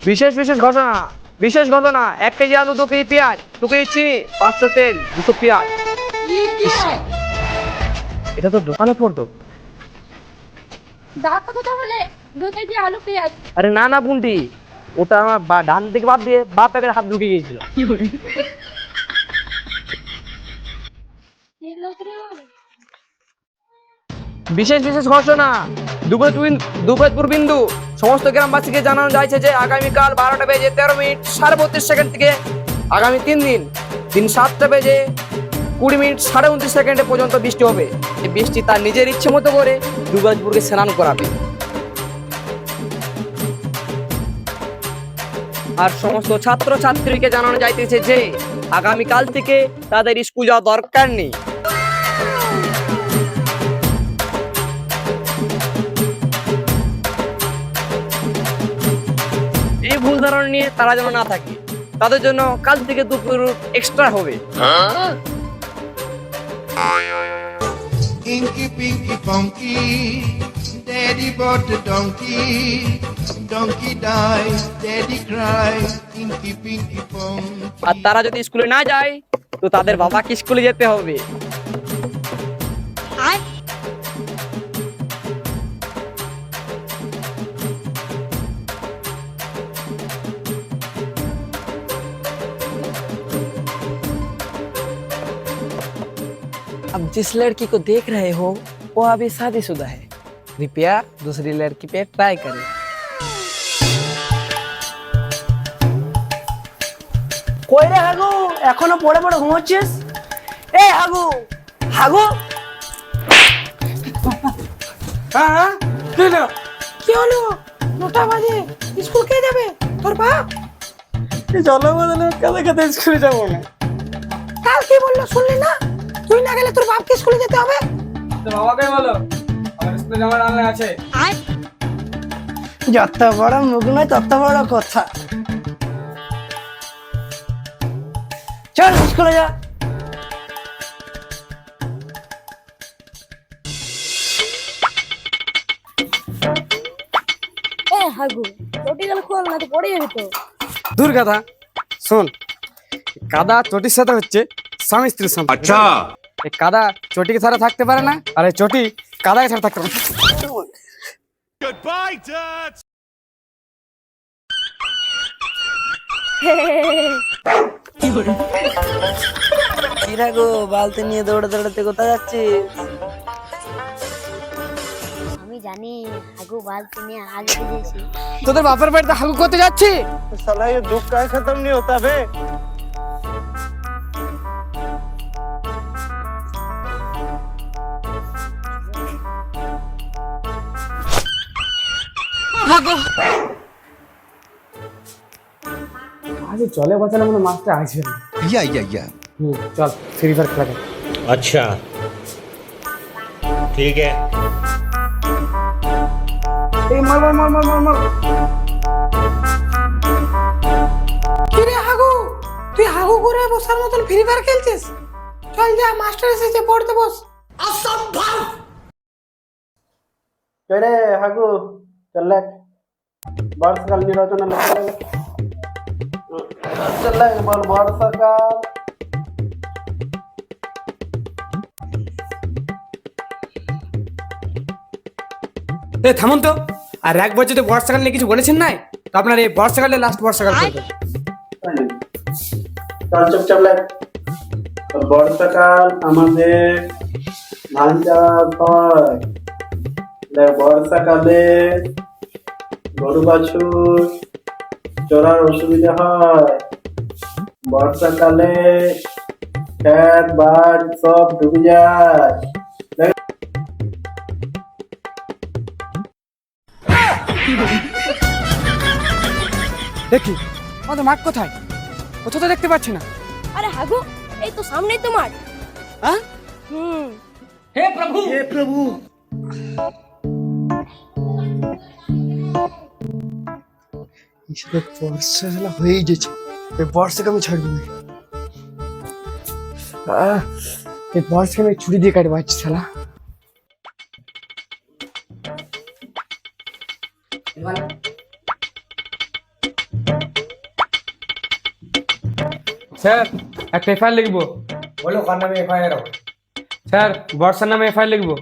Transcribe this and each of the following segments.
বিশেষ বিশেষ ঘটনা, বিশেষ ঘটনা। 1 কেজি আলু, 2 কেজি পেঁয়াজ, 2 কেজি চিনি, 500 তেল, 200 পেঁয়াজ। এটা তো দোকানে পড়তো। দাঁড়া কথা বলে 2 কেজি আলু পেঁয়াজ। আরে না না বুন্টি, ওটা আমার ডান দিকে বাদ দিয়ে বাপ প্যাকেট হাত ঢুকে গিয়েছিল। বিশেষ বিশেষ ঘোষণা, দুবতপুর বিন্দু সমস্ত গ্রামবাসীকে জানানো যাচ্ছে যে আগামীকাল 12টা বেজে 13 মিনিট 32 সেকেন্ড থেকে আগামী 3 দিন দিন 7টা বেজে 20 মিনিট 29 সেকেন্ডে পর্যন্ত বৃষ্টি হবে। এই বৃষ্টি তার নিজের ইচ্ছে মতো করে দুবতপুরকে স্নান করাবে। আর সমস্ত ছাত্র ছাত্রীকে জানানো যাইতেছে যে আগামীকাল থেকে তাদের স্কুল যাওয়া দরকার নেই। এই ভুল ধারণা নিয়ে তারা যেন না থাকে, তাদের জন্য কাল থেকে দুপুর এক্সট্রা হবে। Inky Pinky Funky, Daddy bought a donkey. Donkey died, Daddy cried. Inky Pinky Funky. আর তারা যদি স্কুলে না যায় তো তাদের বাবাকে স্কুলে যেতে হবে। अब जिस लड़की को देख रहे हो वो अभी शादीशुदा है, कृपया दूसरी लड़की पे ट्राई करें। কই রে হাগু, এখনো পড়ে পড়ে ঘুমোচ্ছিস? এ হাগু, হাগু। হ্যাঁ কি হলো? 9টা বাজে, স্কুল কে যাবে? তোর বাপ? চলো বদলে কাদা কাদা স্কুলে যাবো না। কাল কি বললো শুনলি না? তুই না গেলে তোর বাপকে স্কুলে যেতে হবে। তো বাবাকে বলো আমার স্কুলে যাওয়ার আনলে আছে। যত বড় মুখ নয় তত বড় কথা। চল স্কুলে যা। এ হাগু চটি গেল খোল না তো পড়ে যাবে তো। দূর কথা শোন, কাদা চটির সাথে হচ্ছে স্বামী স্ত্রীর সম্পর্ক। अच्छा এই কাদা চটিকে ছাড়া থাকতে পারে না, আর এই চটি কাদাকে ছাড়া থাকতে পারে না। goodbye dad এরা গো বালতি নিয়ে দৌড়ে দৌড়াতে কোথায় যাচ্ছিস? আমি জানি হাগু বালতি নিয়ে আগে গেছি। তোদের বাপের বাড়িতে হাগু করতে যাচ্ছি। साला ये दुख का खत्म नहीं होता बे। আজ জলে বাঁচালে মনে মাছটা আসবে না। या চল ফ্রি ফায়ার খেলা যাক। अच्छा ठीक है এই মার মার মার মার মার মার। কি রে হাগু, তুই হাগু করে বসার মতন ফ্রি ফায়ার খেলছিস? চল যা, মাস্টার এসেছে, পড়তে বস। অসম্ভব। রে হাগু চল বর্ষাকাল নির্বাচন চল বল বর্ষাকাল। এ থামুন তো, আর এক বছর যদি বর্ষাকাল নিয়ে কিছু বলেছেন নাই তো আপনার এই বর্ষাকালে লাস্ট বর্ষাকাল করবেন। চল চুপচাপ লাগ। বর্ষাকাল আমাদের ধান চাষ হয়। বর্ষাকালে গরু বাছুর চড়ার অসুবিধা হয়। বর্ষাকালে খেত বাদ সব ডুবে যায়। দেখি আমাদের মাঠ কোথায়? কোথাও তো দেখতে পাচ্ছি না। আরে হাগু এই তো সামনেই তো মাঠ। হ্যাঁ হে প্রভু বর্ষা হয়ে গেছে। বর্ষাকে আমি ছাড়বো না। এই বর্ষাকে আমি ছুরি দিয়ে কাটবো আজ শালা। স্যার একটা এফআইআর লিখবো। বলো কার নামে এফআইআর হবে? স্যার বর্ষার নামে এফআইআর লিখবো।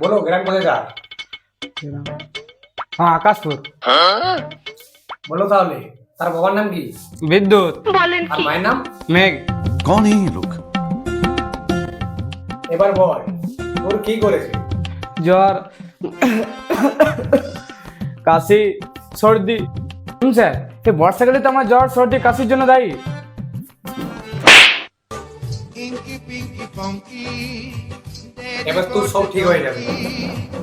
বলো গ্রাম কোথায় যা? হ্যাঁ আকাশপুর। বলো তাহলে তার বাবার নাম কি? বিদ্যুৎ। আর মায়ের নাম? মেঘ। कौन है ये लोग? এবার বল তোর কি করেছে? জ্বর, কাশি, সর্দি। স্যার এই বর্ষাকালে তো আমার জ্বর সর্দি কাশির জন্য দায়ী। Inky Pinky Funky. Daddy এবার তোর সব ঠিক হয়ে যাবে। Funky.